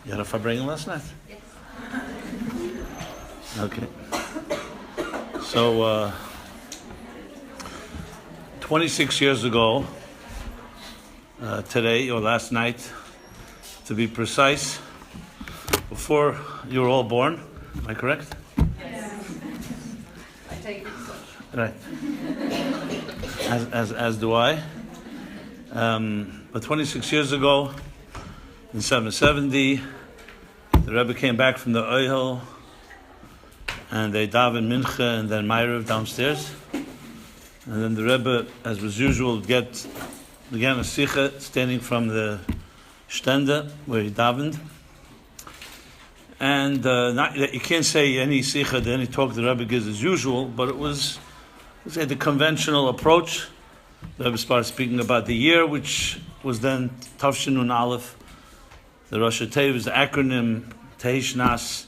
You had a farbrengen last night? Yes. Okay. So, 26 years ago, today, or last night, to be precise, before you were all born, am I correct? Yes. I take it so. Right. As do I. But 26 years ago, in 770, the Rebbe came back from the Ohel, and they davened Mincha and then Ma'ariv downstairs. And then the Rebbe, as was usual, began a Sikha standing from the Stende where he davened. And you can't say any Sikha, any talk the Rebbe gives as usual, but it was, let's say, the conventional approach. The Rebbe started speaking about the year, which was then Tavshin Nun Aleph. The Rosh Hashanah is the acronym Teish Nas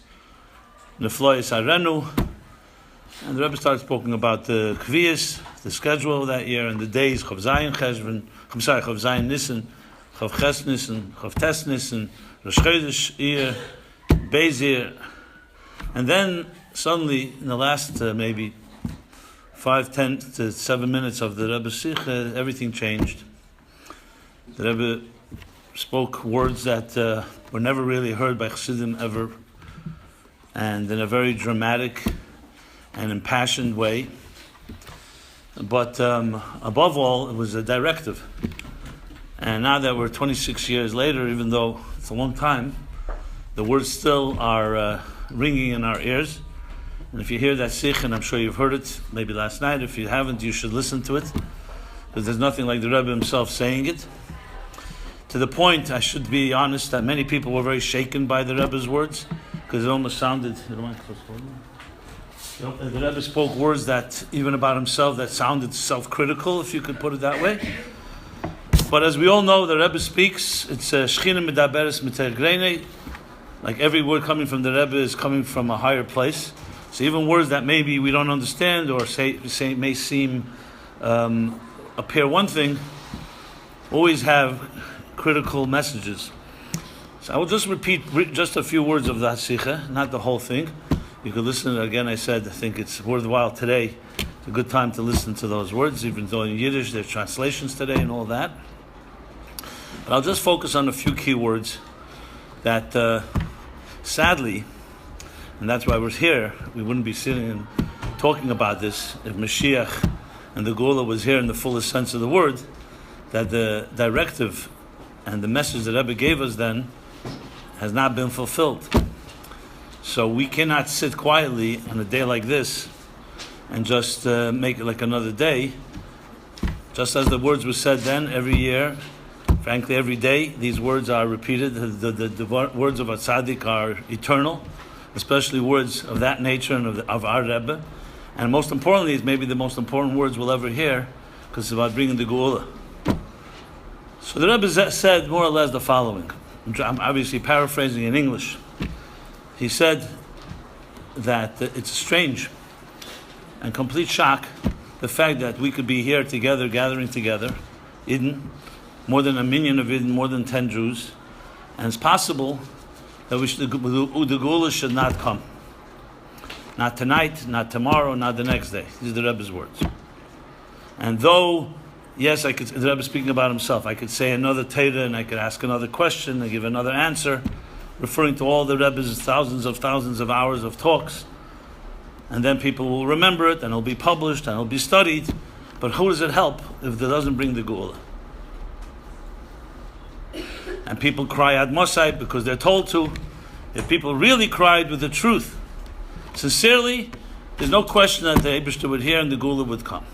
Neflois Arenu. And the Rebbe started speaking about the Kviyas, the schedule of that year, and the days, Chof Zayin Nissan, Chof Ches Nissan, Chof Tes Nissan, Rosh Chodesh Iyar, Beis. And then suddenly, in the last maybe 5, 10 to 7 minutes of the Rebbe's Sikha, everything changed. The Rebbe spoke words that were never really heard by Chassidim ever, and in a very dramatic and impassioned way. But above all, it was a directive. And now that we're 26 years later, even though it's a long time, the words still are ringing in our ears. And if you hear that sikh, and I'm sure you've heard it maybe last night, if you haven't, you should listen to it, because there's nothing like the Rebbe himself saying it. To the point, I should be honest, that many people were very shaken by the Rebbe's words, because it almost sounded, the Rebbe spoke words that, even about himself, that sounded self-critical, if you could put it that way. But as we all know, the Rebbe speaks, it's Shechina Medaberes Miter Greinei, like every word coming from the Rebbe is coming from a higher place. So even words that maybe we don't understand or may seem appear one thing, always have critical messages. So I will just repeat just a few words of that Sikha, not the whole thing. You could listen again. I said I think it's worthwhile today. It's a good time to listen to those words, even though in Yiddish there's translations today and all that. But I'll just focus on a few key words that sadly, and that's why we're here, we wouldn't be sitting and talking about this if Moshiach and the Geula was here in the fullest sense of the word, that the directive and the message that Rebbe gave us then has not been fulfilled. So we cannot sit quietly on a day like this and just make it like another day. Just as the words were said then, every year, frankly every day, these words are repeated. The words of a tzaddik are eternal, especially words of that nature and of our Rebbe. And most importantly, it's maybe the most important words we'll ever hear, because it's about bringing the Geula. So the Rebbe said more or less the following. I'm obviously paraphrasing in English. He said that it's strange and complete shock, the fact that we could be here together, gathering together, Eden, more than a million of Eden, more than 10 Jews, and it's possible that the Geula should not come. Not tonight, not tomorrow, not the next day. These are the Rebbe's words. And though, yes, the Rebbe speaking about himself, I could say another Torah and I could ask another question and give another answer, referring to all the Rebbe's thousands of hours of talks. And then people will remember it and it'll be published and it'll be studied. But who does it help if it doesn't bring the Geula? And people cry ad Mosai because they're told to. If people really cried with the truth, sincerely, there's no question that the Eibishter would hear and the Geula would come.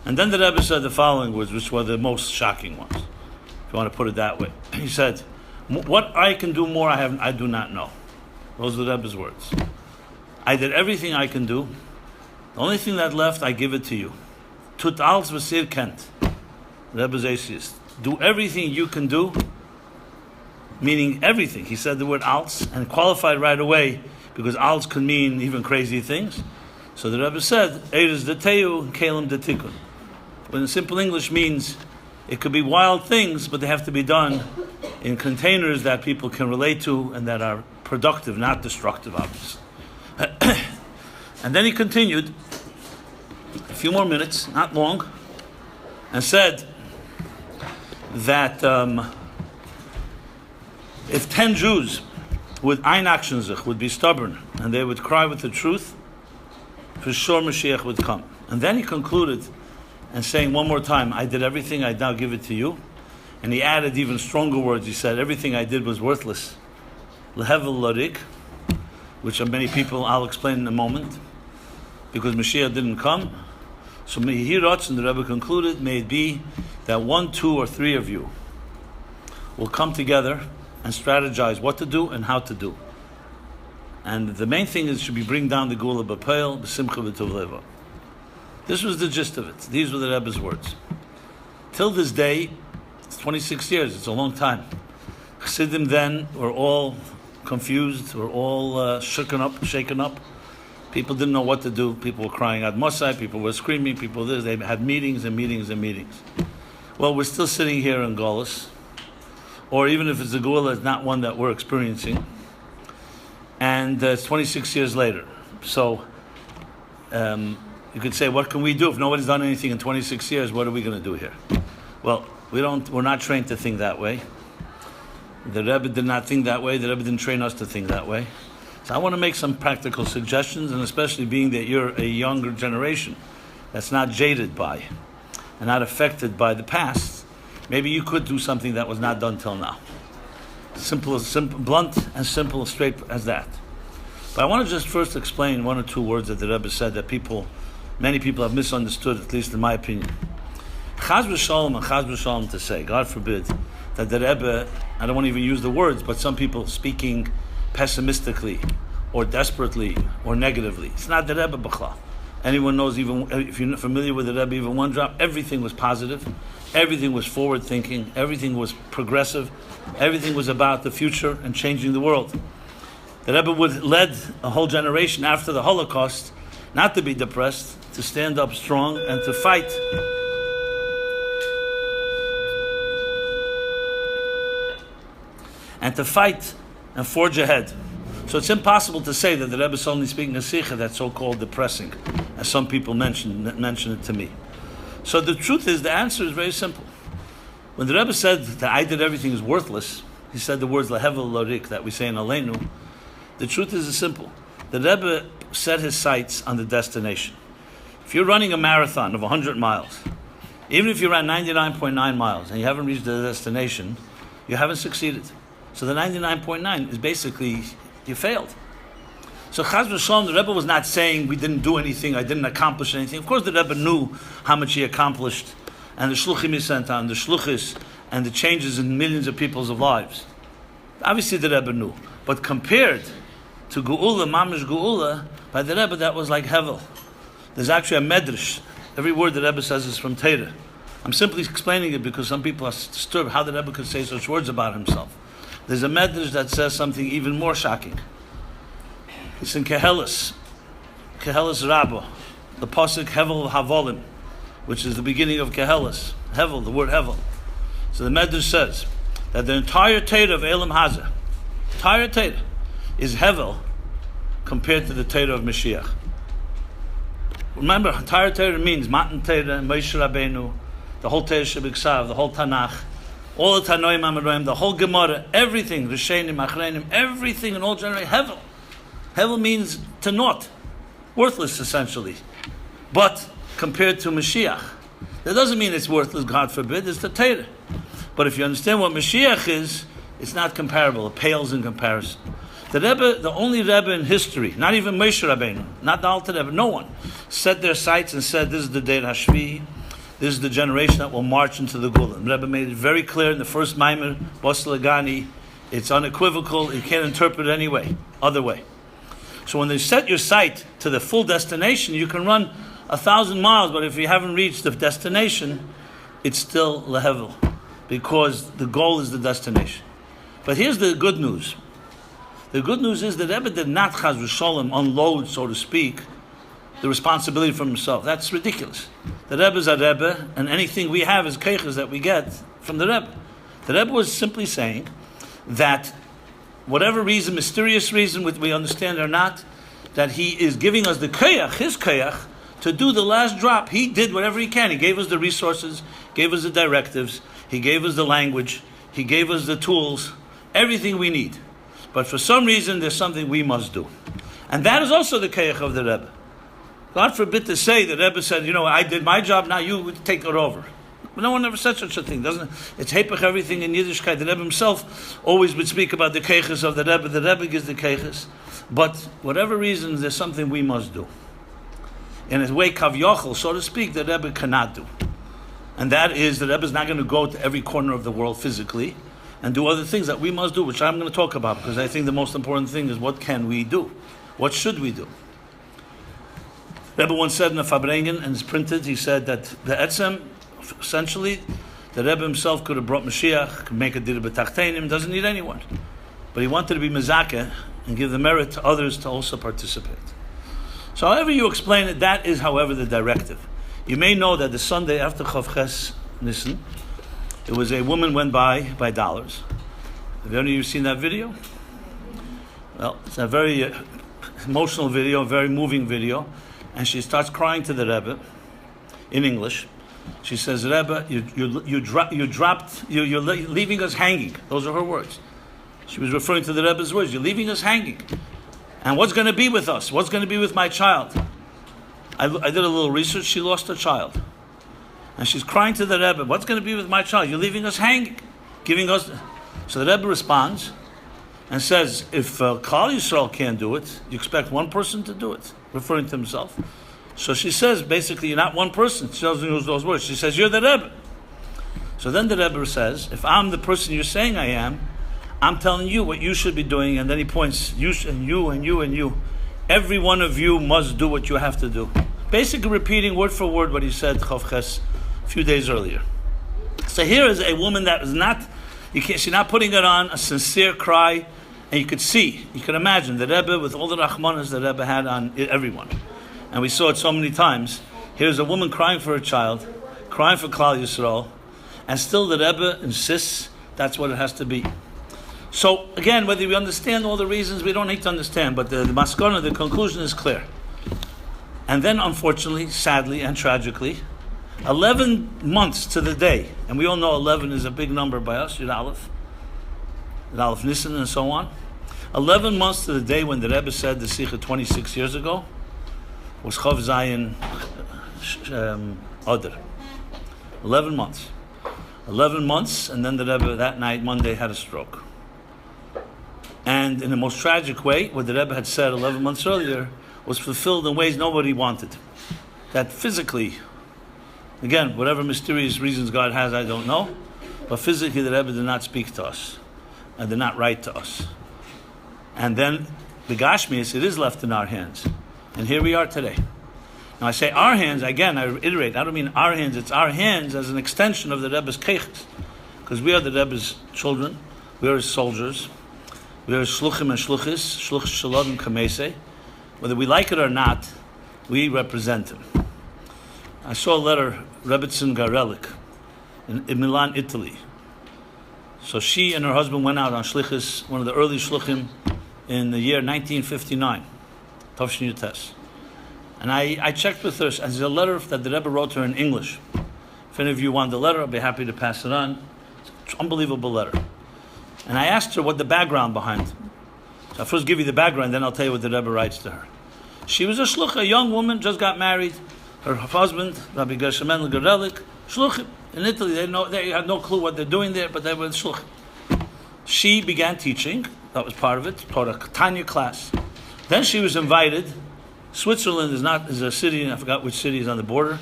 And then the Rebbe said the following words, which were the most shocking ones, if you want to put it that way. He said, what I can do more, I do not know. Those are the Rebbe's words. I did everything I can do. The only thing that left, I give it to you. Tut als v'sir kent. Rebbe's atheist. Do everything you can do, meaning everything. He said the word als and qualified right away, because als can mean even crazy things. So the Rebbe said, Eres de teu, kelim de tikun. When in simple English means it could be wild things, but they have to be done in containers that people can relate to and that are productive, not destructive, obviously. And then he continued a few more minutes, not long, and said that if 10 Jews with ein Akshenzich would be stubborn and they would cry with the truth, for sure Moshiach would come. And then he concluded and saying one more time, I did everything, I now give it to you. And he added even stronger words. He said, everything I did was worthless. Lehevel larik, which are many people, I'll explain in a moment, because Mashiach didn't come. So Mehirotz, and the Rebbe concluded, may it be that 1, 2, or 3 of you will come together and strategize what to do and how to do. And the main thing is should be bring down the Gula B'Peil, B'Simcha B'Tov Leva. This was the gist of it. These were the Rebbe's words. Till this day, it's 26 years, it's a long time. Chassidim then were all confused, were all shaken up. People didn't know what to do. People were crying out Mosai, people were screaming, they had meetings and meetings and meetings. Well, we're still sitting here in Golis, or even if it's a Gula, it's not one that we're experiencing. And it's 26 years later. So you could say, what can we do? If nobody's done anything in 26 years, what are we going to do here? Well, we're not trained to think that way. The Rebbe did not think that way. The Rebbe didn't train us to think that way. So I want to make some practical suggestions, and especially being that you're a younger generation that's not jaded by and not affected by the past, maybe you could do something that was not done till now. Simple, blunt and simple, straight as that. But I want to just first explain 1 or 2 words that the Rebbe said that many people have misunderstood, at least in my opinion. Chaz v'shalom and chaz v'shalom to say, God forbid, that the Rebbe, I don't want to even use the words, but some people speaking pessimistically or desperately or negatively. It's not the Rebbe b'chla. Anyone knows, even if you're familiar with the Rebbe, even one drop, everything was positive, everything was forward thinking, everything was progressive, everything was about the future and changing the world. The Rebbe led a whole generation after the Holocaust not to be depressed, to stand up strong and to fight. And to fight and forge ahead. So it's impossible to say that the Rebbe is only speaking a sikha that's so-called depressing, as some people mention it to me. So the truth is, the answer is very simple. When the Rebbe said that I did everything is worthless, he said the words lehevel larik that we say in Aleinu. The truth is simple. The Rebbe set his sights on the destination. If you're running a marathon of 100 miles, even if you ran 99.9 miles and you haven't reached the destination, you haven't succeeded. So the 99.9 is basically, you failed. So Chaz v'Shalom, the Rebbe was not saying we didn't do anything, I didn't accomplish anything. Of course the Rebbe knew how much he accomplished, and the shluchim he sent on, the shluchis, and the changes in millions of people's lives. Obviously the Rebbe knew. But compared to Geula, Mamish Geula, by the Rebbe that was like Hevel. There's actually a medrash. Every word the Rebbe says is from Torah. I'm simply explaining it because some people are disturbed how the Rebbe could say such words about himself. There's a medrash that says something even more shocking. It's in Kehelis Rabbah, the pasuk Hevel Havolim, which is the beginning of Kehelis. Hevel, the word Hevel. So the medrash says that the entire Torah of Elam Hazeh, entire Torah, is Hevel compared to the Torah of Mashiach. Remember, entire Torah means Matan Torah, Moshe Rabbeinu, the whole Torah Shebiksav, the whole Tanakh, all the Tanoim Amaroim, the whole Gemara, everything, Rishenim, Achreinim, everything in all generations, Hevel. Hevel means to naught, worthless essentially. But compared to Mashiach, that doesn't mean it's worthless, God forbid, it's the Torah. But if you understand what Mashiach is, it's not comparable, it pales in comparison. The Rebbe, the only Rebbe in history, not even Moshe Rabbeinu, not the Alter Rebbe, no one, set their sights and said, this is the Deir Hashvi, this is the generation that will march into the Gula. The Rebbe made it very clear in the first Maimer, Bos Lagani, it's unequivocal, you can't interpret it any way, other way. So when they set your sight to the full destination, you can run 1,000 miles, but if you haven't reached the destination, it's still lehevel, because the goal is the destination. But here's the good news. The good news is that Rebbe did not, Chaz v'Shalom, unload, so to speak, the responsibility from himself. That's ridiculous. The Rebbe is a Rebbe, and anything we have is keiches that we get from the Rebbe. The Rebbe was simply saying that whatever reason, mysterious reason, which we understand or not, that he is giving us the koyach, his koyach, to do the last drop. He did whatever he can. He gave us the resources, gave us the directives, he gave us the language, he gave us the tools, everything we need. But for some reason, there's something we must do. And that is also the koyach of the Rebbe. God forbid to say the Rebbe said, I did my job, now you take it over. But no one ever said such a thing, doesn't it? It's hepech everything in Yiddishkeit. The Rebbe himself always would speak about the koyches of the Rebbe. The Rebbe gives the koyches. But whatever reasons, there's something we must do. In a way, kavyochel, so to speak, the Rebbe cannot do. And that is, the Rebbe is not going to go to every corner of the world physically and do other things that we must do, which I'm going to talk about, because I think the most important thing is what can we do? What should we do? Rebbe once said in a Fabrengen, and it's printed, he said that the Etzem, essentially, the Rebbe himself could have brought Moshiach, could make a dir b'tachteinim, doesn't need anyone. But he wanted to be mezakeh and give the merit to others to also participate. So however you explain it, that is, however, the directive. You may know that the Sunday after Chof Ches Nissan, it was a woman went by dollars. Have any of you seen that video? Well, it's a very emotional video, a very moving video, and she starts crying to the Rebbe in English. She says, Rebbe, you're leaving us hanging. Those are her words. She was referring to the Rebbe's words. You're leaving us hanging. And what's going to be with us? What's going to be with my child? I did a little research. She lost her child. And she's crying to the Rebbe, what's going to be with my child? You're leaving us hanging. Giving us... So the Rebbe responds and says, if Klal Yisrael can't do it, you expect one person to do it, referring to himself. So she says, basically, you're not one person. She doesn't use those words. She says, you're the Rebbe. So then the Rebbe says, if I'm the person you're saying I am, I'm telling you what you should be doing. And then he points, you and you and you and you. Every one of you must do what you have to do. Basically repeating word for word what he said Chof Ches a few days earlier. So here is a woman that is not, she's not putting it on, a sincere cry. And you could imagine the Rebbe with all the rachmanas the Rebbe had on everyone. And we saw it so many times. Here's a woman crying for her child, crying for Klal Yisrael, and still the Rebbe insists that's what it has to be. So again, whether we understand all the reasons, we don't need to understand, but the maskana, the conclusion is clear. And then unfortunately, sadly and tragically, 11 months to the day, and we all know 11 is a big number by us, Yud Aleph Nissan and so on. 11 months to the day when the Rebbe said the Sikha 26 years ago, was Chof Zayin Adar. 11 months. 11 months, and then the Rebbe that night, Monday, had a stroke. And in the most tragic way, what the Rebbe had said 11 months earlier was fulfilled in ways nobody wanted. That physically, again, whatever mysterious reasons God has, I don't know, but physically the Rebbe did not speak to us and did not write to us. And then the Gashmias, it is left in our hands. And here we are today. Now I say our hands, again, I reiterate, I don't mean our hands, it's our hands as an extension of the Rebbe's keiches. Because we are the Rebbe's children, we are his soldiers, we are shluchim and shluchis, shluch shalom and kamese. Whether we like it or not, we represent him. I saw a letter, Rebbetzin Garelik, in Milan, Italy. So she and her husband went out on shlichus, one of the early shluchim, in the year 1959. Tavshin Yutes. And I checked with her, and there's a letter that the Rebbe wrote to her in English. If any of you want the letter, I'll be happy to pass it on. It's an unbelievable letter. And I asked her what the background behind. So I'll first give you the background, then I'll tell you what the Rebbe writes to her. She was a shlucha, a young woman, just got married. Her husband, Rabbi Gershom Gerelik, shluchim in Italy. They had no clue what they're doing there, but they were shluchim. She began teaching. That was part of it. Taught a Tanya class. Then she was invited. Switzerland is a city, I forgot which city is on the border.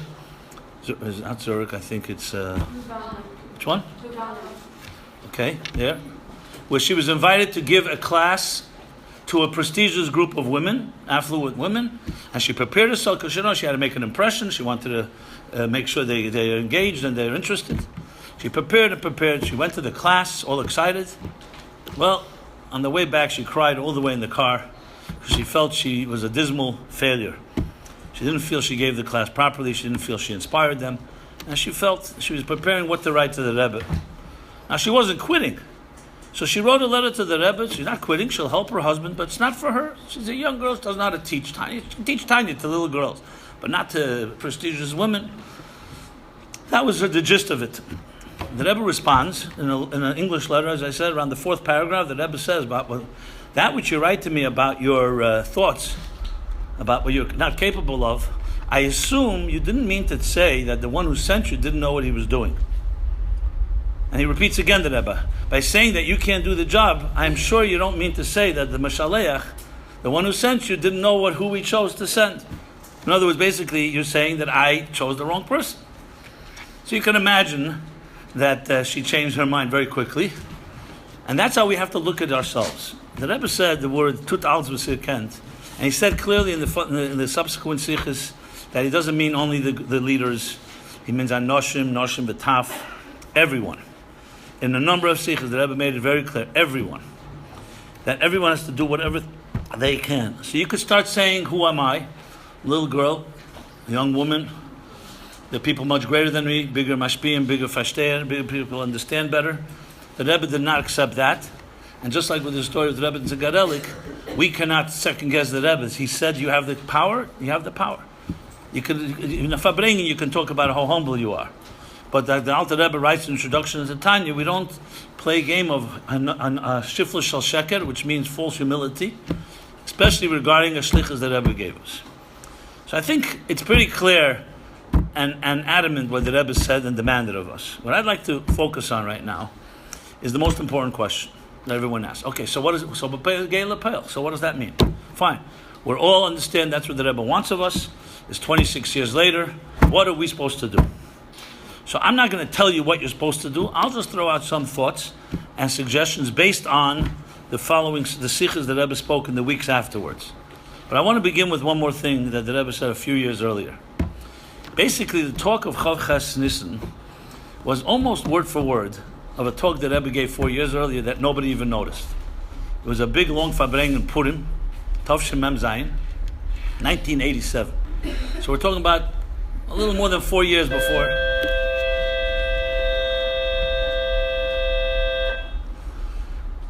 It's not Zurich, I think it's... which one? Okay, there. Where she was invited to give a class to a prestigious group of women, affluent women, and she prepared herself because she had to make an impression. She wanted to make sure they're engaged and they're interested. She prepared and prepared. She went to the class, all excited. Well, on the way back, she cried all the way in the car. She felt she was a dismal failure. She didn't feel she gave the class properly. She didn't feel she inspired them. And she felt she was preparing what to write to the Rebbe. Now, she wasn't quitting. So she wrote a letter to the Rebbe. She's not quitting. She'll help her husband, but it's not for her. She's a young girl. She doesn't know how to teach Tanya. She can teach Tanya to little girls, but not to prestigious women. That was the gist of it. The Rebbe responds in an English letter, as I said, around the 4th paragraph. The Rebbe says, about that which you write to me about your thoughts, about what you're not capable of, I assume you didn't mean to say that the one who sent you didn't know what he was doing. And he repeats again the Rebbe, by saying that you can't do the job, I'm sure you don't mean to say that the Mashaleach, the one who sent you, didn't know who he chose to send. In other words, basically, you're saying that I chose the wrong person. So you can imagine that she changed her mind very quickly. And that's how we have to look at ourselves. The Rebbe said the word tut alz v'sirkent, and he said clearly in the subsequent sichos that he doesn't mean only the leaders. He means anoshim, noshim, v'taf, everyone. In a number of sichos, the Rebbe made it very clear, everyone. That everyone has to do whatever they can. So you could start saying, who am I? Little girl, young woman, the people much greater than me, bigger mashpiyim, bigger fashter, bigger people understand better. The Rebbe did not accept that. And just like with the story of the Rebbe and Zagarelik, we cannot second guess the Rebbe. He said, you have the power, you have the power. You can, in a Fabrengen, you can talk about how humble you are. But the Alter Rebbe writes in introduction to Tanya, we don't play a game of shifla shel sheker, which means false humility, especially regarding a shlichus the Rebbe gave us. So I think it's pretty clear and adamant what the Rebbe said and demanded of us. What I'd like to focus on right now is the most important question that everyone asks. Okay, so what is it? So what does that mean? Fine. We all understand that's what the Rebbe wants of us. It's 26 years later. What are we supposed to do? So I'm not going to tell you what you're supposed to do. I'll just throw out some thoughts and suggestions based on the sichos the Rebbe spoke in the weeks afterwards. But I want to begin with one more thing that the Rebbe said a few years earlier. Basically, the talk of Chof Nissan was almost word for word of a talk that Rebbe gave 4 years earlier that nobody even noticed. It was a big, long Fabrengen Purim, Tov Mem Zayin, 1987. So we're talking about a little more than 4 years before.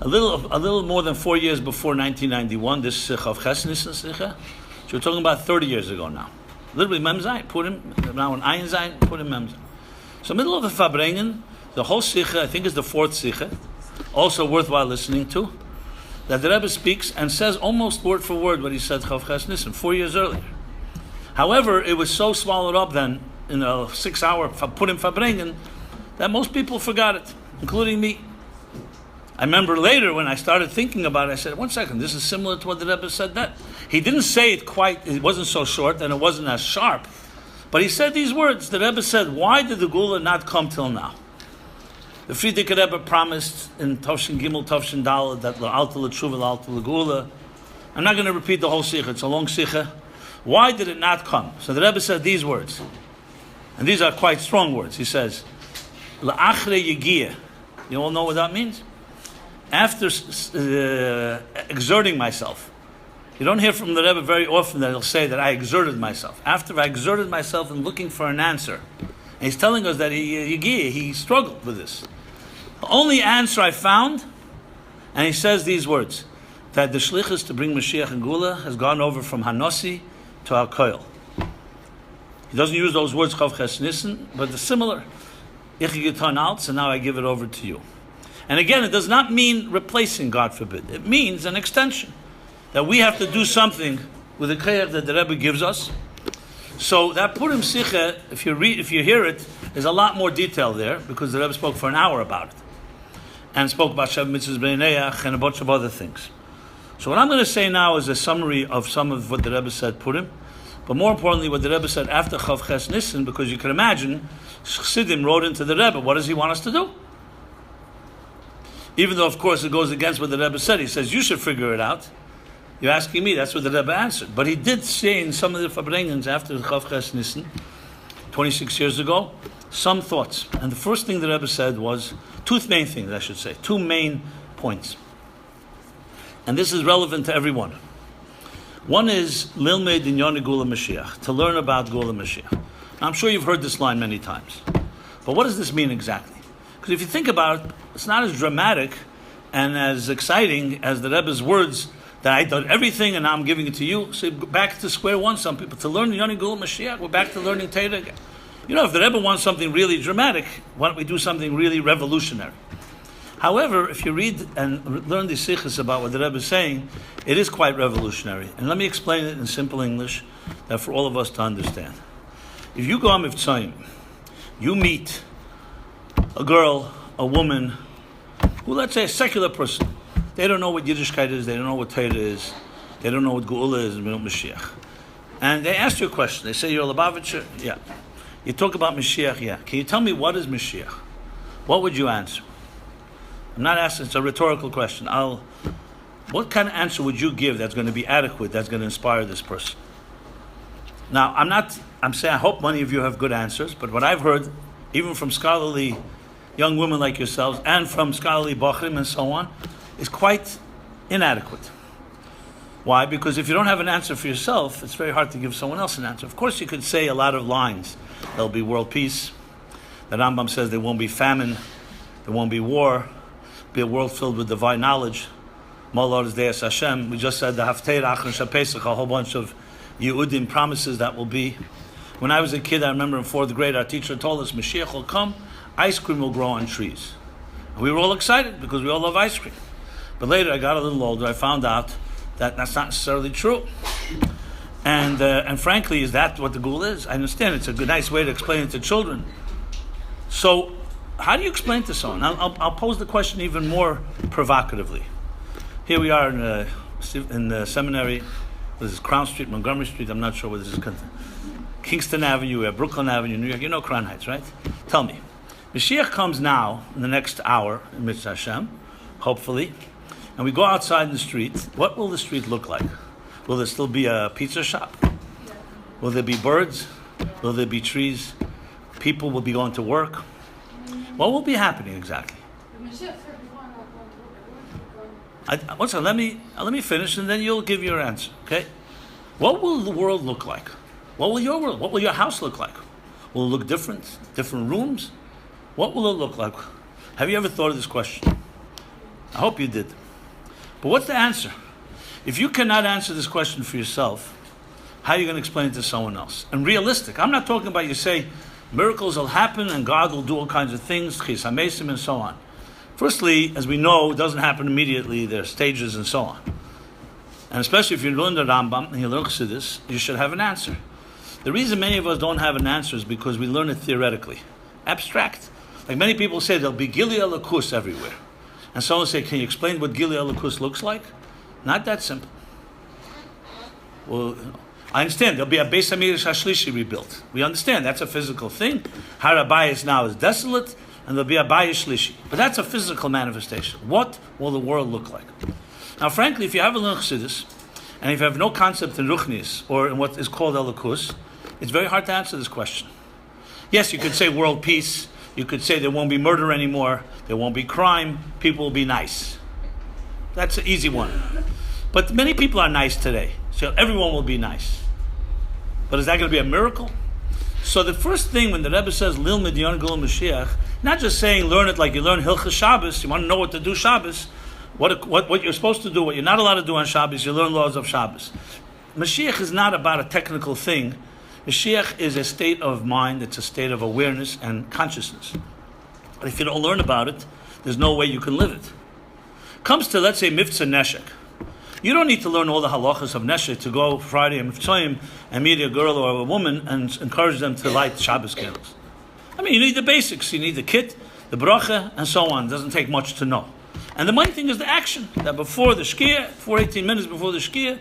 A little more than 4 years before 1991, this Chof Nissan Sicha. So we're talking about 30 years ago now. Literally Mem Zayin, Purim, now an Ayin Zayin, Purim Mem Zayin. So middle of the Fabrengen, the whole Sicha, I think is the 4th Sicha, also worthwhile listening to, that the Rebbe speaks and says almost word for word what he said Chof Nissan 4 years earlier. However, it was so swallowed up then in a 6-hour Purim Fabrengen that most people forgot it, including me. I remember later when I started thinking about it, I said, 1 second, this is similar to what the Rebbe said that. He didn't say it quite, it wasn't so short and it wasn't as sharp, but he said these words. The Rebbe said, why did the Gula not come till now? The Frierdiker Rebbe promised in Tovshin Gimel, Tovshin Dal, that Aptil Tshuva, Aptil Gula. I'm not going to repeat the whole Sicha, it's a long Sicha. Why did it not come? So the Rebbe said these words, and these are quite strong words. He says, La'achre Yegiyah. You all know what that means? After exerting myself. You don't hear from the Rebbe very often that he'll say that I exerted myself. After I exerted myself in looking for an answer. And he's telling us that he struggled with this. The only answer I found, and he says these words, that the shlichus to bring Moshiach and Gula has gone over from Hanosi to Al-Koil. He doesn't use those words, Chof Nissan, but they're similar. Ich getan alt, and now I give it over to you. And again, it does not mean replacing, God forbid. It means an extension. That we have to do something with the koyach that the Rebbe gives us. So that Purim Sicha, if you hear it, there's a lot more detail there, because the Rebbe spoke for an hour about it. And spoke about Shev Mitzvahs B'neiach and a bunch of other things. So what I'm going to say now is a summary of some of what the Rebbe said Purim, but more importantly what the Rebbe said after Chof Nissan, because you can imagine, Chassidim wrote into the Rebbe, what does he want us to do? Even though, of course, it goes against what the Rebbe said. He says, you should figure it out. You're asking me. That's what the Rebbe answered. But he did say in some of the Fabrengens after the Chof Nissan, 26 years ago, some thoughts. And the first thing the Rebbe said was, two main things, I should say, 2 main points. And this is relevant to everyone. One is, Lilmed Inyan Gula Mashiach, to learn about Gula Mashiach. Now, I'm sure you've heard this line many times. But what does this mean exactly? Because if you think about it, it's not as dramatic and as exciting as the Rebbe's words that I done everything and now I'm giving it to you. So back to square one, some people. To learn Yoni Gul Mashiach, we're back to learning Torah again. If the Rebbe wants something really dramatic, why don't we do something really revolutionary? However, if you read and learn the sikhs about what the Rebbe is saying, it is quite revolutionary. And let me explain it in simple English, that for all of us to understand. If you go on Mivtzoyim, you meet a girl, a woman, who, let's say, a secular person. They don't know what Yiddishkeit is, they don't know what Torah is, they don't know what Geula is, and Mashiach. And they ask you a question. They say, you're a Lubavitcher? Yeah. You talk about Mashiach? Yeah. Can you tell me what is Mashiach? What would you answer? I'm not asking, it's a rhetorical question. What kind of answer would you give that's going to be adequate, that's going to inspire this person? Now, I'm saying I hope many of you have good answers, but what I've heard, even from scholarly young women like yourselves, and from scholarly Bachrim and so on, is quite inadequate. Why? Because if you don't have an answer for yourself, it's very hard to give someone else an answer. Of course, you could say a lot of lines. There'll be world peace. The Rambam says there won't be famine, there won't be war, be a world filled with divine knowledge. Molor is Deus Hashem. We just said the Haftarah Achron Shapesach, a whole bunch of Yehudim promises that will be. When I was a kid, I remember in 4th grade, our teacher told us, Mashiach will come, ice cream will grow on trees. And we were all excited because we all love ice cream. But later, I got a little older, I found out that that's not necessarily true. And frankly, is that what the Gul is? I understand it's a good, nice way to explain it to children. So, how do you explain to someone? I'll pose the question even more provocatively. Here we are in the Seminary. This is Crown Street, Montgomery Street. I'm not sure where this is. Kingston Avenue, we have Brooklyn Avenue, New York. You know Crown Heights, right? Tell me. Mashiach comes now in the next hour in Mitzvah Hashem, hopefully, and we go outside in the street. What will the street look like? Will there still be a pizza shop? Will there be birds? Will there be trees? People will be going to work. What will be happening exactly? One second, let me finish, and then you'll give your answer. Okay? What will the world look like? What will your world? What will your house look like? Will it look different? Different rooms? What will it look like? Have you ever thought of this question? I hope you did. But what's the answer? If you cannot answer this question for yourself, how are you going to explain it to someone else? And realistic. I'm not talking about you say miracles will happen and God will do all kinds of things, Chisamesim and so on. Firstly, as we know, it doesn't happen immediately. There are stages and so on. And especially if you learn the Rambam and you learn Chassidus, you should have an answer. The reason many of us don't have an answer is because we learn it theoretically. Abstract. Like many people say, there'll be Gili Alakus everywhere. And someone say, can you explain what Gili Alakus looks like? Not that simple. Well, I understand. There'll be a Beis HaMikdash HaShlishi rebuilt. We understand. That's a physical thing. Har HaBayis now is desolate, and there'll be a Bayis Shlishi. But that's a physical manifestation. What will the world look like? Now, frankly, if you have a learned Chassidus, and if you have no concept in Ruchnis, or in what is called Elikus, it's very hard to answer this question. Yes, you could say world peace. You could say there won't be murder anymore. There won't be crime. People will be nice. That's an easy one. But many people are nice today. So everyone will be nice. But is that going to be a miracle? So the first thing when the Rebbe says, Lil Midyon Gul Mashiach, not just saying learn it like you learn Hilchas Shabbos, you want to know what to do Shabbos, what you're supposed to do, what you're not allowed to do on Shabbos, you learn laws of Shabbos. Mashiach is not about a technical thing. Mashiach is a state of mind, it's a state of awareness and consciousness. But if you don't learn about it, there's no way you can live it. Comes to, let's say, Mivtza Neshek. You don't need to learn all the halachas of Neshek to go Friday and Mivtzoyim and meet a girl or a woman and encourage them to light Shabbos candles. I mean, you need the basics. You need the kit, the bracha, and so on. It doesn't take much to know. And the main thing is the action. That before the shkia, 18 minutes before the shkia,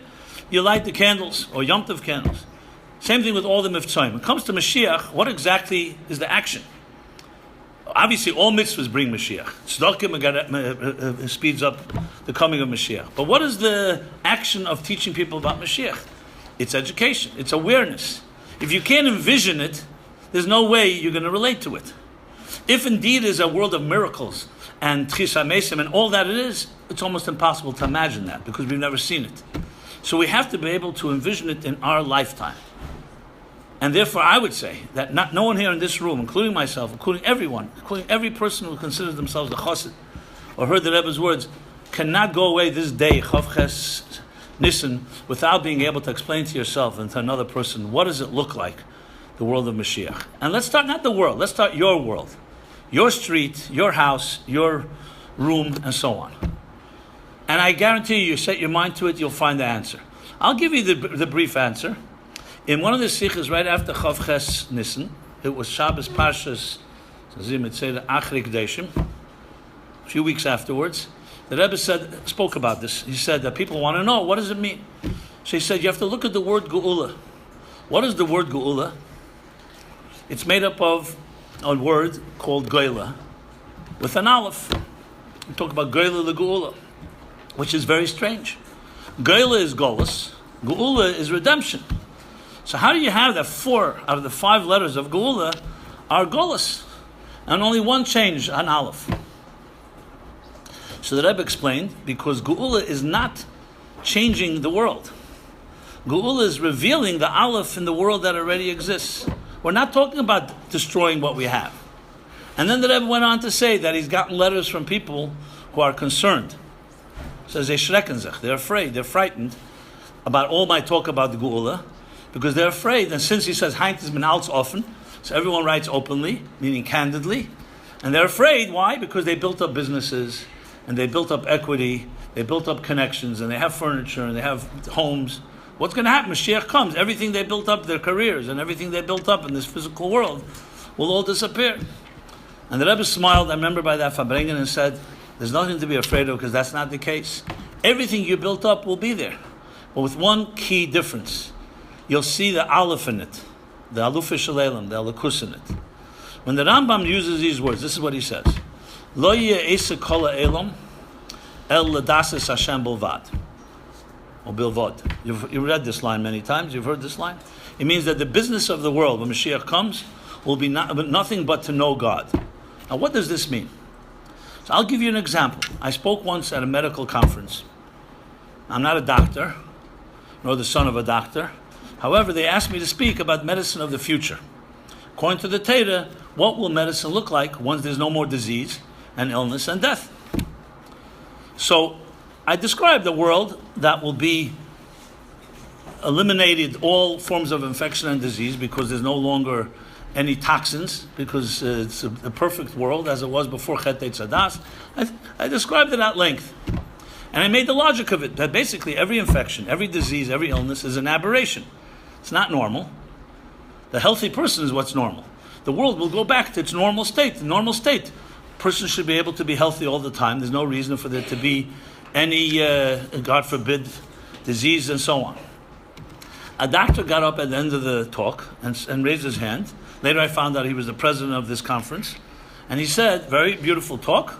you light the candles or Yom Tov candles. Same thing with all the Mivtzoyim. When it comes to Mashiach, what exactly is the action? Obviously, all mitzvahs bring Mashiach. Tzedakah speeds up the coming of Mashiach. But what is the action of teaching people about Mashiach? It's education. It's awareness. If you can't envision it, there's no way you're going to relate to it. If indeed it is a world of miracles and Tchisa Mesim and all that it is, it's almost impossible to imagine that because we've never seen it. So we have to be able to envision it in our lifetime. And therefore, I would say that no one here in this room, including myself, including everyone, including every person who considers themselves a chassid or heard the Rebbe's words, cannot go away this day, Chof Ches Nissan, without being able to explain to yourself and to another person, what does it look like, the world of Moshiach? And let's start not the world, let's start your world, your street, your house, your room, and so on. And I guarantee you set your mind to it, you'll find the answer. I'll give you the brief answer. In one of the sikhs right after Chof Ches Nissan, it was Shabbos Parshas Achrik Deshim, a few weeks afterwards, the Rebbe spoke about this. He said that people want to know, what does it mean? So he said, you have to look at the word Geula. What is the word Geula? It's made up of a word called Geula with an aleph. We talk about Geula the Geula, which is very strange. Geula is Golus, Geula is redemption. So how do you have that 4 out of the 5 letters of Geula are Golus, and only one change, an aleph? So the Rebbe explained, because Geula is not changing the world. Geula is revealing the aleph in the world that already exists. We're not talking about destroying what we have. And then the Rebbe went on to say that he's gotten letters from people who are concerned. Says they schrecken sich, they're afraid, they're frightened about all my talk about the Geula, because they're afraid. And since he says Heint is benalts often, so everyone writes openly, meaning candidly, and they're afraid. Why? Because they built up businesses, and they built up equity, they built up connections, and they have furniture, and they have homes. What's going to happen? Mashiach comes. Everything they built up, their careers, and everything they built up in this physical world will all disappear. And the Rebbe smiled, I remember, by that Farbrengen, and said, there's nothing to be afraid of, because that's not the case. Everything you built up will be there. But with one key difference. You'll see the aleph in it, the aluf shalelim, the alakus in it. When the Rambam uses these words, this is what he says. Lo yeh kol ha'elam el l'dases Hashem bilvad. Or bilvad. You've read this line many times. You've heard this line. It means that the business of the world, when Mashiach comes, will be nothing but to know God. Now, what does this mean? So I'll give you an example. I spoke once at a medical conference. I'm not a doctor, nor the son of a doctor. However, they asked me to speak about medicine of the future. According to the Torah, what will medicine look like once there's no more disease and illness and death? So I described a world that will be eliminated all forms of infection and disease, because there's no longer any toxins, because it's a perfect world as it was before Chet Tzadas. I described it at length. And I made the logic of it, that basically every infection, every disease, every illness is an aberration. It's not normal. The healthy person is what's normal. The world will go back to its normal state. The normal state. A person should be able to be healthy all the time. There's no reason for there to be any, God forbid, disease and so on. A doctor got up at the end of the talk and raised his hand. Later I found out he was the president of this conference. And he said, very beautiful talk,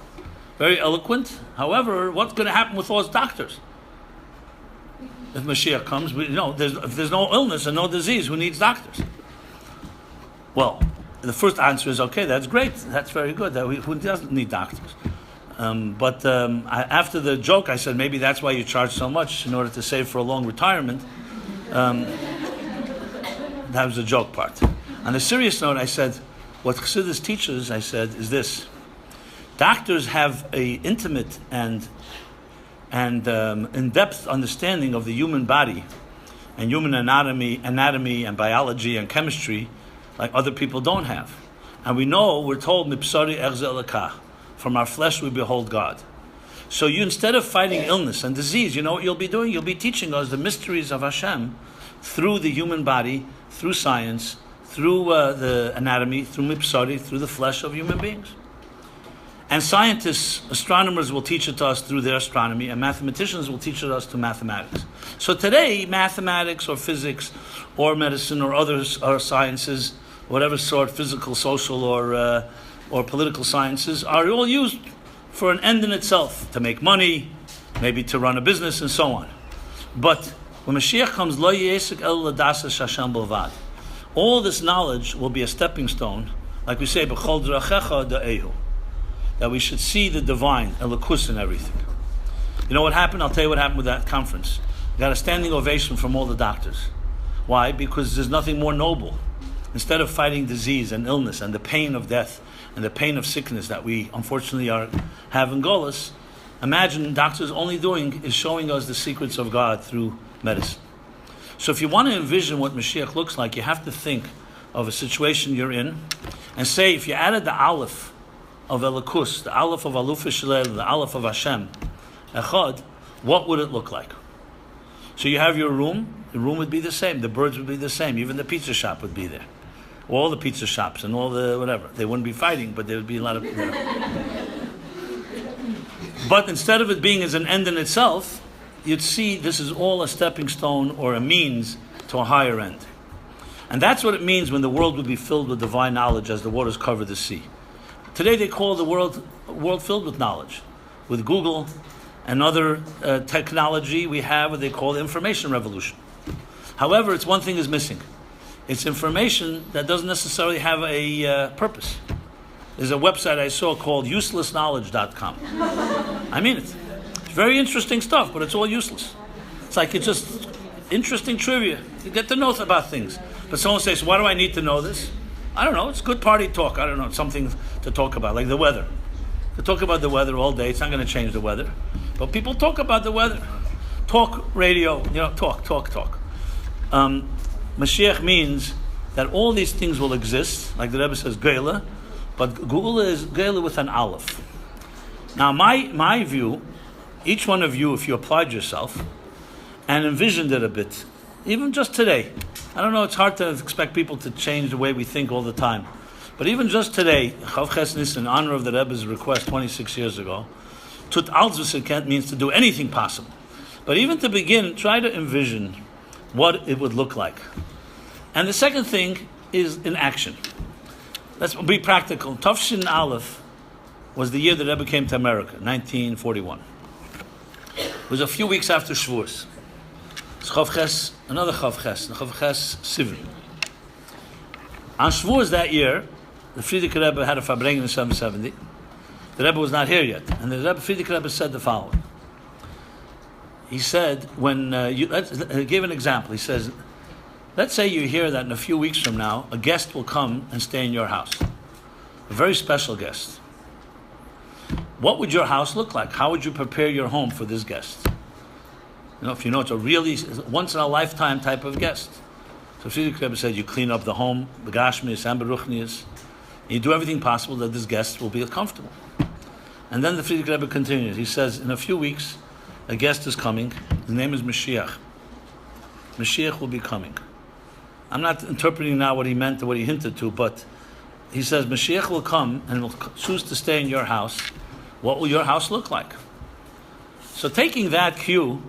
very eloquent. However, what's going to happen with those doctors? If Mashiach comes, if there's no illness and no disease, who needs doctors? Well, the first answer is, okay, that's great. That's very good. Who doesn't need doctors? After the joke, I said, maybe that's why you charge so much, in order to save for a long retirement. That was the joke part. On a serious note, I said, what Chassidus teaches, I said, is this. Doctors have an intimate and in-depth understanding of the human body and human anatomy and biology and chemistry like other people don't have. And we know, we're told, Mipsari erze elakah, from our flesh we behold God. So you, instead of fighting illness and disease, you know what you'll be doing? You'll be teaching us the mysteries of Hashem through the human body, through science, through the anatomy, through Mipsari, through the flesh of human beings. And scientists, astronomers will teach it to us through their astronomy, and mathematicians will teach it to us through mathematics. So today, mathematics or physics or medicine or others or sciences, whatever sort, physical, social, or political sciences, are all used for an end in itself, to make money, maybe to run a business, and so on. But when Mashiach comes, lo yesek el l'dasas Hashem bilvad, all this knowledge will be a stepping stone, like we say, b'chol drachecha da'ehu, that we should see the divine, elokus in everything. You know what happened? I'll tell you what happened with that conference. We got a standing ovation from all the doctors. Why? Because there's nothing more noble instead of fighting disease and illness and the pain of death and the pain of sickness that we unfortunately have in Golis, imagine doctors only doing is showing us the secrets of God through medicine. So if you want to envision what Mashiach looks like, you have to think of a situation you're in and say, if you added the Aleph of Elikus, the Aleph of Aluf Shalel, the Aleph of Hashem, Echad, what would it look like? So you have your room, the room would be the same, the birds would be the same, even the pizza shop would be there. All the pizza shops and all the whatever. They wouldn't be fighting, but there would be a lot of... But instead of it being as an end in itself, you'd see this is all a stepping stone or a means to a higher end. And that's what it means when the world would be filled with divine knowledge as the waters cover the sea. Today they call the world a world filled with knowledge. With Google and other technology we have what they call the information revolution. However, it's one thing is missing. It's information that doesn't necessarily have a purpose. There's a website I saw called uselessknowledge.com. I mean it. It's very interesting stuff, but it's all useless. It's like it's just interesting trivia. You get to know about things. But someone says, why do I need to know this? I don't know. It's good party talk. I don't know. It's something to talk about, like the weather. To talk about the weather all day. It's not going to change the weather. But people talk about the weather. Talk radio. Talk. Mashiach means that all these things will exist, like the Rebbe says, Geila, but Geula is Geila with an Aleph. Now, my view, each one of you, if you applied yourself and envisioned it a bit, even just today, I don't know, it's hard to expect people to change the way we think all the time, but even just today, Chof Chassidus, in honor of the Rebbe's request 26 years ago, Tut Alzvus means to do anything possible. But even to begin, try to envision what it would look like. And the second thing is in action. Let's be practical. Tafshin Aleph was the year that Rebbe came to America, 1941. It was a few weeks after Shavuos. It's Chof Ches, another Chof Ches, the Chof Ches Sivan. On Shavuos that year, the Frierdiker Rebbe had a Farbrengen in 770. The Rebbe was not here yet. And the Frierdiker Rebbe said the following. He said, he gave an example. He says, let's say you hear that in a few weeks from now, a guest will come and stay in your house. A very special guest. What would your house look like? How would you prepare your home for this guest? If you know it's a really once-in-a-lifetime type of guest. So Frierdiker Rebbe said, you clean up the home, the Gashmias and Beruchnias, and you do everything possible that this guest will be comfortable. And then the Frierdiker Rebbe continues. He says, in a few weeks, a guest is coming. His name is Moshiach. Moshiach will be coming. I'm not interpreting now what he meant or what he hinted to, but he says Moshiach will come and will choose to stay in your house. What will your house look like? So taking that cue,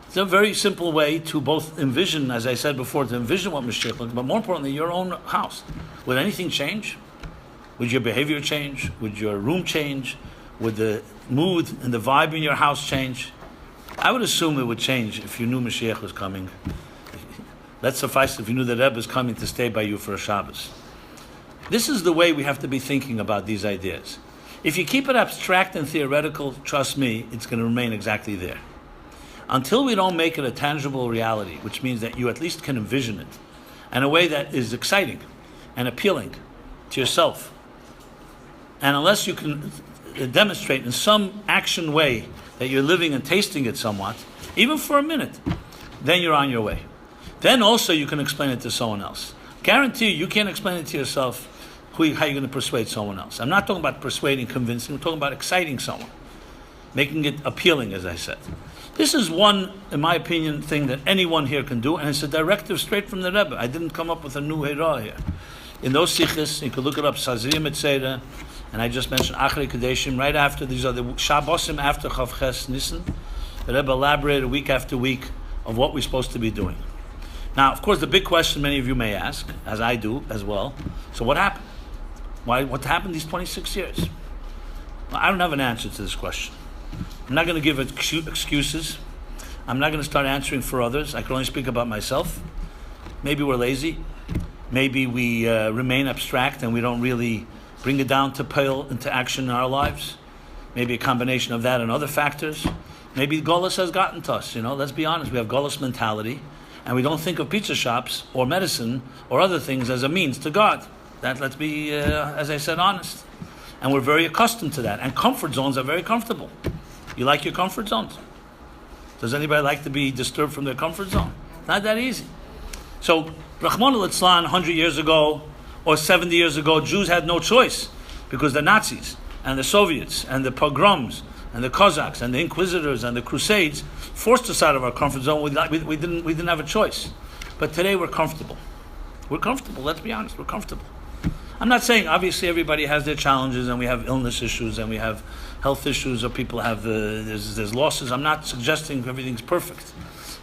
it's a very simple way to both envision, as I said before, to envision what Moshiach looks like, but more importantly, your own house. Would anything change? Would your behavior change? Would your room change? Would the mood and the vibe in your house change? I would assume it would change if you knew Mashiach was coming. Let's suffice if you knew that Rebbe is coming to stay by you for a Shabbos. This is the way we have to be thinking about these ideas. If you keep it abstract and theoretical, trust me, it's going to remain exactly there. Until we don't make it a tangible reality, which means that you at least can envision it in a way that is exciting and appealing to yourself. And unless you can demonstrate in some action way that you're living and tasting it somewhat, even for a minute, then you're on your way. Then also you can explain it to someone else. Guarantee you can't explain it to yourself how you're going to persuade someone else. I'm not talking about persuading, convincing, I'm talking about exciting someone, making it appealing, as I said. This is one, in my opinion, thing that anyone here can do, and it's a directive straight from the Rebbe. I didn't come up with a new Heirah here. In those sikhs, you can look it up, Sazrim Etzera, and I just mentioned Achrei Kadeshim, right after, these are the Shabbosim after Chof Ches Nissan. The Rebbe elaborated week after week of what we're supposed to be doing. Now, of course, the big question many of you may ask, as I do as well, so what happened? What happened these 26 years? Well, I don't have an answer to this question. I'm not going to give excuses. I'm not going to start answering for others. I can only speak about myself. Maybe we're lazy. Maybe we remain abstract and we don't really bring it down to pale into action in our lives. Maybe a combination of that and other factors. Maybe Golos has gotten to us. Let's be honest. We have Golos mentality. And we don't think of pizza shops or medicine or other things as a means to God. That, let's be, as I said, honest. And we're very accustomed to that. And comfort zones are very comfortable. You like your comfort zones? Does anybody like to be disturbed from their comfort zone? Not that easy. So, Rahman al-Islam, 100 years ago or 70 years ago, Jews had no choice because the Nazis and the Soviets and the pogroms and the Cossacks and the Inquisitors and the Crusades forced us out of our comfort zone. We didn't have a choice. But today we're comfortable. We're comfortable, let's be honest, we're comfortable. I'm not saying, obviously everybody has their challenges and we have illness issues and we have health issues or people have, there's losses. I'm not suggesting everything's perfect.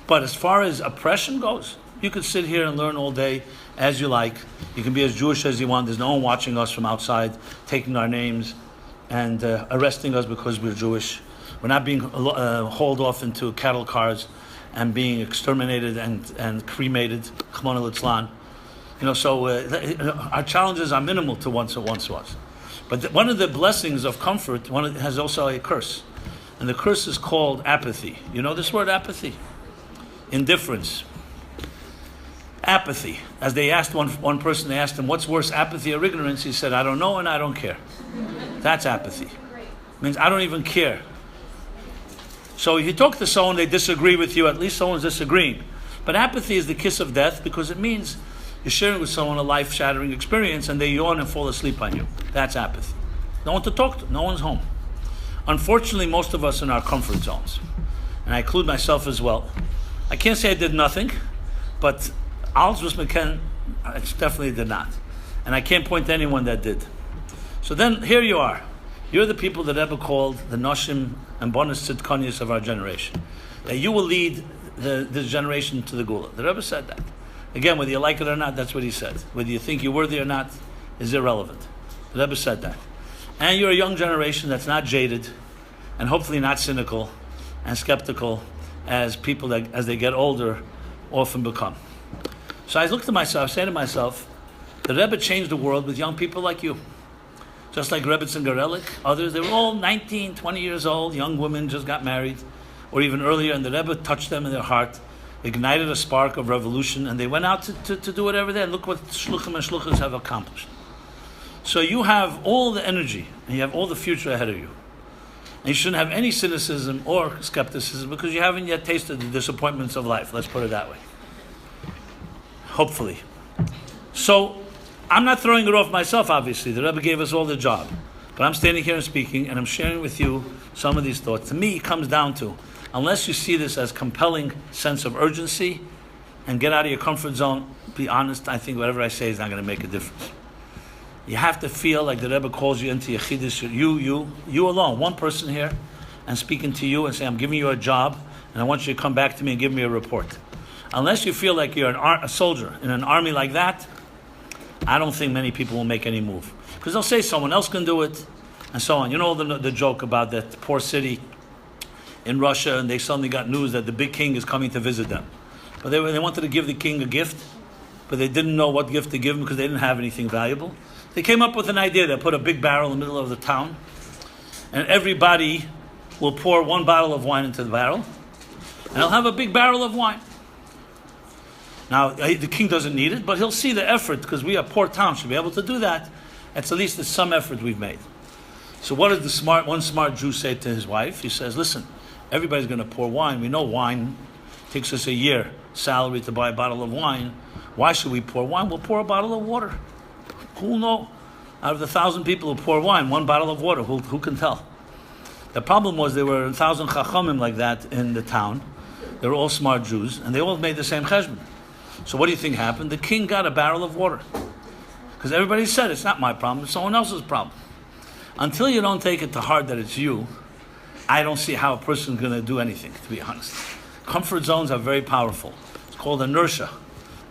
But as far as oppression goes, you could sit here and learn all day as you like. You can be as Jewish as you want. There's no one watching us from outside, taking our names and arresting us because we're Jewish. We're not being hauled off into cattle cars and being exterminated and cremated. Chmon al-Itzlan. So our challenges are minimal to what it once was. But one of the blessings of comfort has also a curse. And the curse is called apathy. You know this word, apathy? Indifference. Apathy. As they asked one person, they asked him, what's worse, apathy or ignorance? He said, I don't know and I don't care. That's apathy. It means I don't even care. So if you talk to someone, they disagree with you, at least someone's disagreeing. But apathy is the kiss of death because it means you're sharing with someone a life-shattering experience and they yawn and fall asleep on you. That's apathy. No one to talk to. No one's home. Unfortunately, most of us are in our comfort zones. And I include myself as well. I can't say I did nothing, but Alzus McKen, I definitely did not. And I can't point to anyone that did. So then, here you are. You're the people that Rebbe called the Noshim and Bonus Tzidkonius of our generation. That you will lead this generation to the Gula. The Rebbe said that. Again, whether you like it or not, that's what he said. Whether you think you're worthy or not is irrelevant. The Rebbe said that. And you're a young generation that's not jaded and hopefully not cynical and skeptical as people that, as they get older, often become. So I looked to myself, saying to myself, the Rebbe changed the world with young people like you. Just like Rebbe and Garelik, others, they were all 19, 20 years old, young women just got married, or even earlier, and the Rebbe touched them in their heart, ignited a spark of revolution, and they went out to do whatever they had. Look what Shluchim and Shluchas have accomplished. So you have all the energy, and you have all the future ahead of you. And you shouldn't have any cynicism or skepticism because you haven't yet tasted the disappointments of life. Let's put it that way. Hopefully. So, I'm not throwing it off myself, obviously. The Rebbe gave us all the job. But I'm standing here and speaking, and I'm sharing with you some of these thoughts. To me, it comes down to, unless you see this as compelling sense of urgency and get out of your comfort zone, be honest, I think whatever I say is not going to make a difference. You have to feel like the Rebbe calls you into Yechidus, you alone, one person here, and speaking to you and say, I'm giving you a job, and I want you to come back to me and give me a report. Unless you feel like you're a soldier in an army like that, I don't think many people will make any move. Because they'll say someone else can do it, and so on. You know the joke about that poor city in Russia, and they suddenly got news that the big king is coming to visit them. But they wanted to give the king a gift, but they didn't know what gift to give him because they didn't have anything valuable. They came up with an idea. They put a big barrel in the middle of the town, and everybody will pour one bottle of wine into the barrel, and they'll have a big barrel of wine. Now, the king doesn't need it, but he'll see the effort, because we are a poor town, should be able to do that. At least it's some effort we've made. So what does one smart Jew say to his wife? He says, listen, everybody's going to pour wine. We know wine takes us a year salary to buy a bottle of wine. Why should we pour wine? We'll pour a bottle of water. Who'll know? Out of the 1,000 people who pour wine, one bottle of water, who can tell? The problem was there were 1,000 chachamim like that in the town. They were all smart Jews, and they all made the same cheshbon. So what do you think happened? The king got a barrel of water. Because everybody said, it's not my problem, it's someone else's problem. Until you don't take it to heart that it's you, I don't see how a person's going to do anything, to be honest. Comfort zones are very powerful. It's called inertia.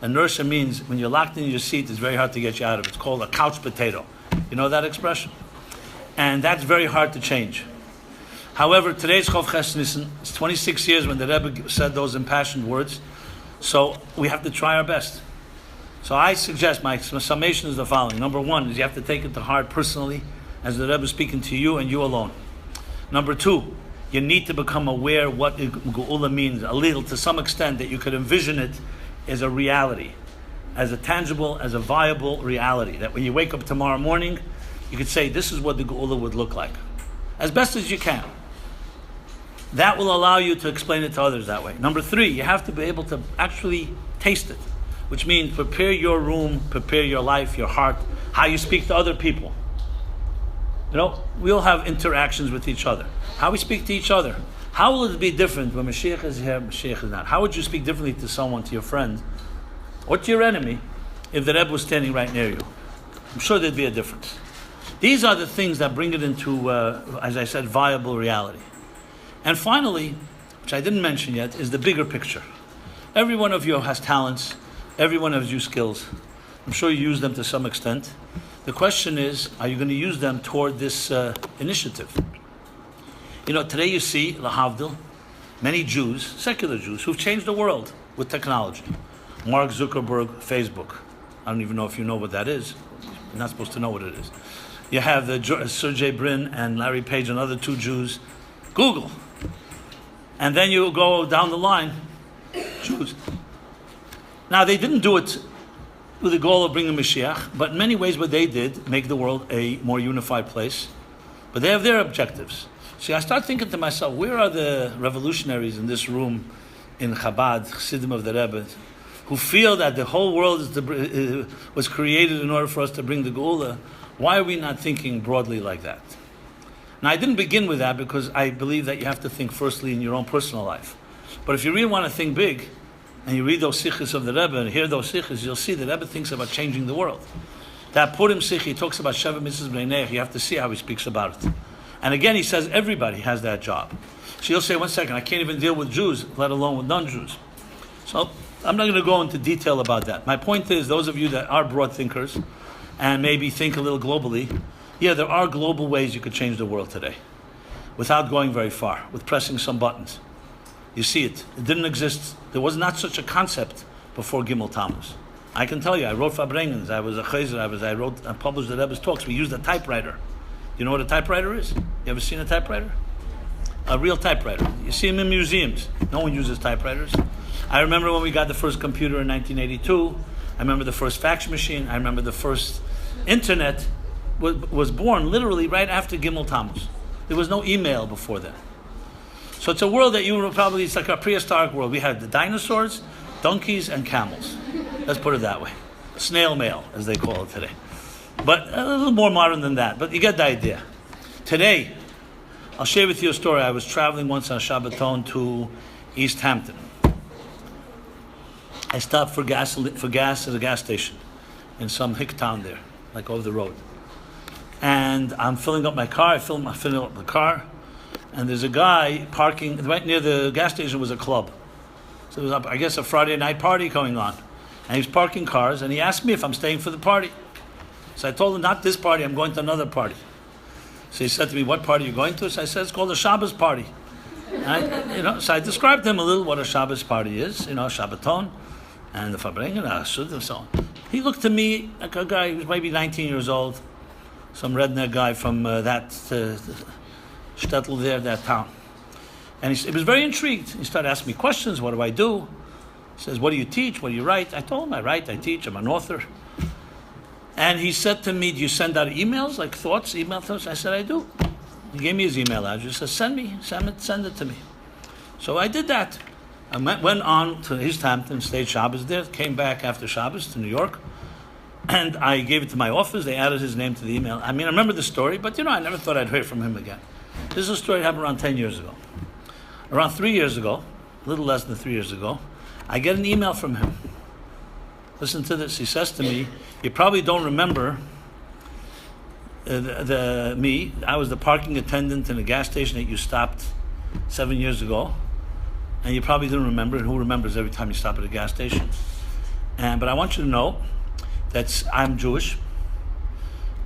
Inertia means when you're locked in your seat, it's very hard to get you out of it. It's called a couch potato. You know that expression? And that's very hard to change. However, today's Chof Chassidus, it's 26 years when the Rebbe said those impassioned words. So we have to try our best. So I suggest, my summation is the following. Number one is you have to take it to heart personally, as the Rebbe is speaking to you and you alone. Number two, you need to become aware what Geula means, a little, to some extent, that you could envision it is a reality, as a tangible, as a viable reality. That when you wake up tomorrow morning, you could say, this is what the Geula would look like, as best as you can. That will allow you to explain it to others that way. Number 3, you have to be able to actually taste it, which means prepare your room, prepare your life, your heart, how you speak to other people. You know, we all have interactions with each other. How we speak to each other. How will it be different when Mashiach is here, Mashiach is not? How would you speak differently to someone, to your friend, or to your enemy, if the Rebbe was standing right near you? I'm sure there'd be a difference. These are the things that bring it into, as I said, viable reality. And finally, which I didn't mention yet, is the bigger picture. Every one of you has talents. Every one of you skills. I'm sure you use them to some extent. The question is, are you going to use them toward this initiative? You know, today you see, lahavdil, many Jews, secular Jews, who've changed the world with technology. Mark Zuckerberg, Facebook. I don't even know if you know what that is. You're not supposed to know what it is. You have Sergey Brin and Larry Page and other 2 Jews. Google. And then you go down the line, Jews. Now, they didn't do it with the goal of bringing Mashiach, but in many ways what they did, make the world a more unified place. But they have their objectives. See, I start thinking to myself, where are the revolutionaries in this room in Chabad, Chassidim of the Rebbe, who feel that the whole world was created in order for us to bring the Geula? Why are we not thinking broadly like that? Now, I didn't begin with that because I believe that you have to think firstly in your own personal life. But if you really want to think big, and you read those sikhs of the Rebbe and hear those sikhs, you'll see the Rebbe thinks about changing the world. That Purim sikh, he talks about Sheva Mitzvahs B'nai Neich. You have to see how he speaks about it. And again, he says everybody has that job. So you'll say, 1 second, I can't even deal with Jews, let alone with non-Jews. So I'm not going to go into detail about that. My point is, those of you that are broad thinkers and maybe think a little globally, yeah, there are global ways you could change the world today without going very far, with pressing some buttons. You see it. It didn't exist. There was not such a concept before Gimel Tammuz. I can tell you, I wrote Fabrengens, I was a chayzer, I published the Rebbe's talks. We used a typewriter. You know what a typewriter is? You ever seen a typewriter? A real typewriter. You see them in museums. No one uses typewriters. I remember when we got the first computer in 1982. I remember the first fax machine. I remember the first internet was born literally right after Gimel Tammuz. There was no email before then. So it's a world that you were probably, it's like a prehistoric world. We had the dinosaurs, donkeys, and camels. Let's put it that way. Snail mail, as they call it today. But a little more modern than that. But you get the idea. Today, I'll share with you a story. I was traveling once on Shabbaton to East Hampton. I stopped for gas at a gas station in some hick town there, like over the road. And I'm filling up my car. I'm filling up the car. And there's a guy parking, right near the gas station was a club. So there was, I guess, a Friday night party going on. And he was parking cars, and he asked me if I'm staying for the party. So I told him, not this party, I'm going to another party. So he said to me, what party are you going to? So I said, it's called a Shabbos party. And so I described to him a little what a Shabbos party is, Shabbaton, and the Fabrengen, and so on. He looked to me like a guy who was maybe 19 years old, some redneck guy from that shtetl there, that town. And he was very intrigued. He started asking me questions. What do I do? He says, what do you teach? What do you write? I told him, I write, I teach, I'm an author. And he said to me, do you send out emails, like thoughts, email thoughts? I said, I do. He gave me his email address. He said, send it to me. So I did that. I went on to East Hampton, stayed Shabbos there, came back after Shabbos to New York, and I gave it to my office. They added his name to the email. I mean, I remember the story, but I never thought I'd hear from him again. This is a story that happened around 10 years ago. Around 3 years ago, a little less than 3 years ago, I get an email from him. Listen to this. He says to me, you probably don't remember me. I was the parking attendant in a gas station that you stopped 7 years ago. And you probably didn't remember, and who remembers every time you stop at a gas station? But I want you to know that I'm Jewish.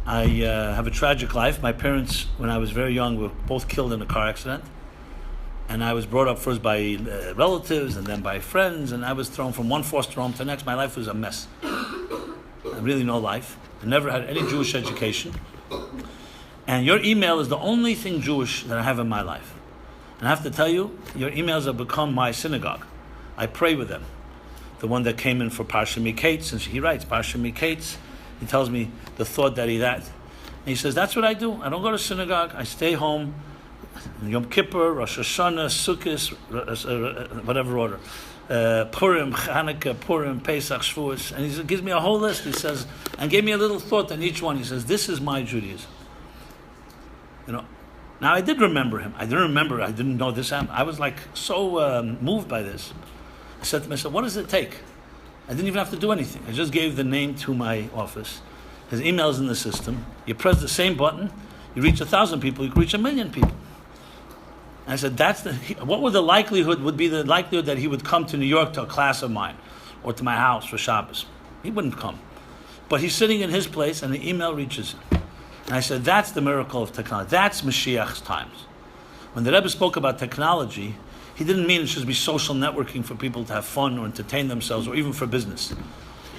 I have a tragic life. My parents, when I was very young, were both killed in a car accident. And I was brought up first by relatives and then by friends, and I was thrown from one foster home to the next. My life was a mess. Really no life. I never had any Jewish education. And your email is the only thing Jewish that I have in my life. And I have to tell you, your emails have become my synagogue. I pray with them. the one that came in for Parsha Miketz, and he writes Parsha Miketz. He tells me the thought that he had. And he says, that's what I do. I don't go to synagogue. I stay home. Yom Kippur, Rosh Hashanah, Sukkot, whatever order. Purim, Hanukkah, Purim, Pesach, Shavuos. And he gives me a whole list. He says, and gave me a little thought on each one. He says, this is my Judaism. Now I did remember him. I didn't know this. I was like so moved by this. I said to myself, what does it take? I didn't even have to do anything. I just gave the name to my office. His email's in the system. You press the same button, you reach 1,000 people, you can reach 1,000,000 people. And I said, what would the likelihood that he would come to New York to a class of mine or to my house for Shabbos? He wouldn't come. But he's sitting in his place and the email reaches him. And I said, that's the miracle of technology. That's Moshiach's times. When the Rebbe spoke about technology, he didn't mean it should be social networking for people to have fun or entertain themselves or even for business.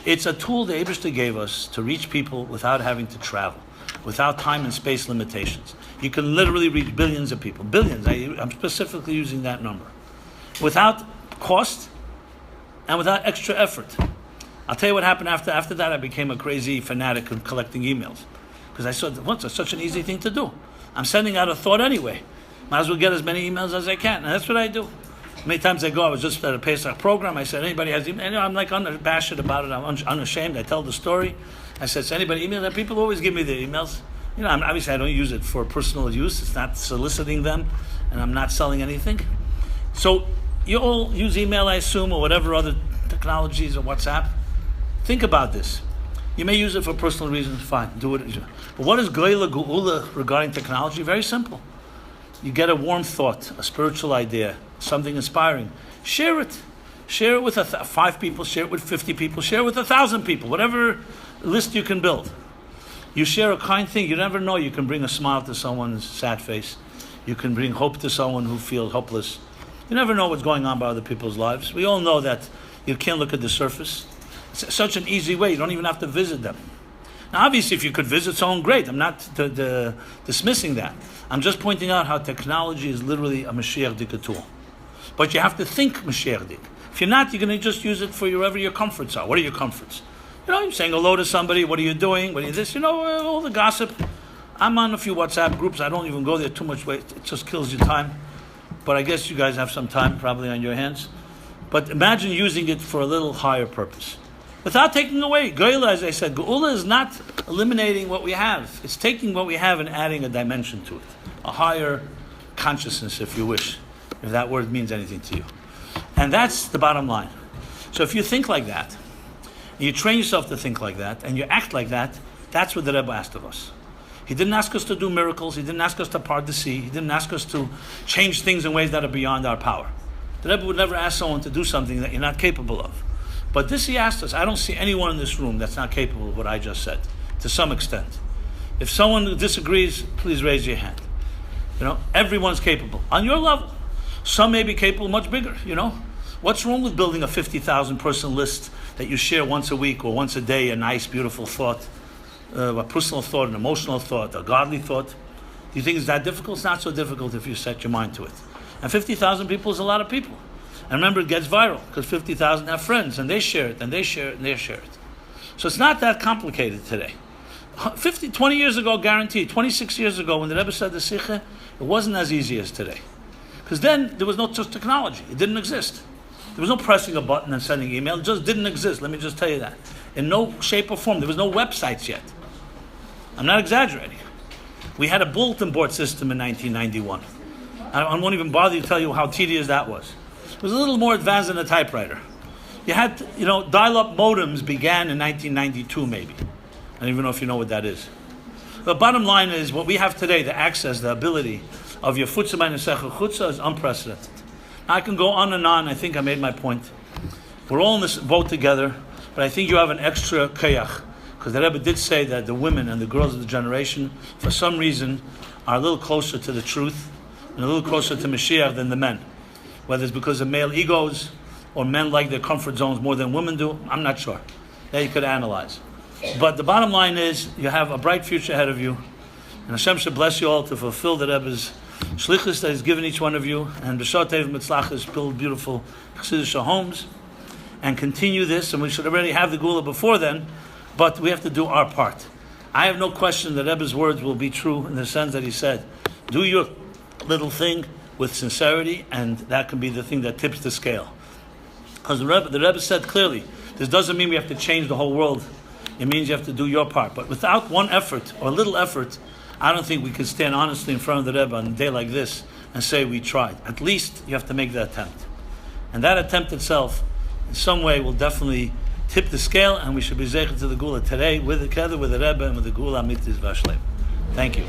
It's a tool the Eibishter gave us to reach people without having to travel, without time and space limitations. You can literally reach billions of people. Billions. I'm specifically using that number. Without cost and without extra effort. I'll tell you what happened after that. I became a crazy fanatic of collecting emails. Because I saw it's such an easy thing to do. I'm sending out a thought anyway. Might as well get as many emails as I can. And that's what I do. Many times I go, I was just at a Pesach program. I said, anybody has email? I'm like unabashed about it. I'm unashamed. I tell the story. I said, anybody email? And people always give me their emails. Obviously I don't use it for personal use. It's not soliciting them. And I'm not selling anything. So you all use email, I assume, or whatever other technologies or WhatsApp. Think about this. You may use it for personal reasons, fine, do it. But what is Goyla Geula regarding technology? Very simple. You get a warm thought, a spiritual idea, something inspiring. Share it. Share it with 5 people, share it with 50 people, share it with 1,000 people, whatever list you can build. You share a kind thing, you never know, you can bring a smile to someone's sad face. You can bring hope to someone who feels hopeless. You never know what's going on by other people's lives. We all know that you can't look at the surface. It's such an easy way. You don't even have to visit them. Now, obviously, if you could visit someone, great. I'm not dismissing that. I'm just pointing out how technology is literally a Mashiach-dik tool. But you have to think Mashiach-dik. If you're not, you're going to just use it for wherever your comforts are. What are your comforts? You're saying hello to somebody. What are you doing? What are you this? All the gossip. I'm on a few WhatsApp groups. I don't even go there too much. It just kills your time. But I guess you guys have some time probably on your hands. But imagine using it for a little higher purpose. Without taking away. Geula, as I said, Geula is not eliminating what we have. It's taking what we have and adding a dimension to it. A higher consciousness, if you wish. If that word means anything to you. And that's the bottom line. So if you think like that, and you train yourself to think like that, and you act like that, that's what the Rebbe asked of us. He didn't ask us to do miracles. He didn't ask us to part the sea. He didn't ask us to change things in ways that are beyond our power. The Rebbe would never ask someone to do something that you're not capable of. But this he asked us. I don't see anyone in this room that's not capable of what I just said, to some extent. If someone disagrees, please raise your hand. Everyone's capable. On your level. Some may be capable much bigger, What's wrong with building a 50,000 person list that you share once a week or once a day, a nice, beautiful thought, a personal thought, an emotional thought, a godly thought? Do you think it's that difficult? It's not so difficult if you set your mind to it. And 50,000 people is a lot of people. And remember, it gets viral because 50,000 have friends and they share it and they share it and they share it. So it's not that complicated today. 20 years ago, guaranteed, 26 years ago when the Rebbe said the Sikha, it wasn't as easy as today. Because then there was no just technology. It didn't exist. There was no pressing a button and sending email. It just didn't exist. Let me just tell you that. In no shape or form. There was no websites yet. I'm not exaggerating. We had a bulletin board system in 1991. I won't even bother to tell you how tedious that was. It was a little more advanced than a typewriter. You had, dial-up modems began in 1992 maybe. I don't even know if you know what that is. The bottom line is what we have today, the access, the ability of your Futsa Mein Secha Chutza is unprecedented. Now, I can go on and on. I think I made my point. We're all in this boat together, but I think you have an extra kayach. Because the Rebbe did say that the women and the girls of the generation, for some reason, are a little closer to the truth and a little closer to Mashiach than the men. Whether it's because of male egos or men like their comfort zones more than women do, I'm not sure. That you could analyze. But the bottom line is, you have a bright future ahead of you. And Hashem should bless you all to fulfill the Rebbe's shlichus that He's given each one of you. And b'shotev mitzlachas, build beautiful Chassidus homes. and continue this, and we should already have the Gula before then, but we have to do our part. I have no question that Rebbe's words will be true in the sense that he said, do your little thing with sincerity, and that can be the thing that tips the scale. Because the Rebbe said clearly, this doesn't mean we have to change the whole world. It means you have to do your part. But without one effort, or a little effort, I don't think we can stand honestly in front of the Rebbe on a day like this and say we tried. At least you have to make the attempt. And that attempt itself, in some way, will definitely tip the scale, and we should be zeicher to the Gula today, together with the Rebbe and with the Gula Amitis Vashleim. Thank you.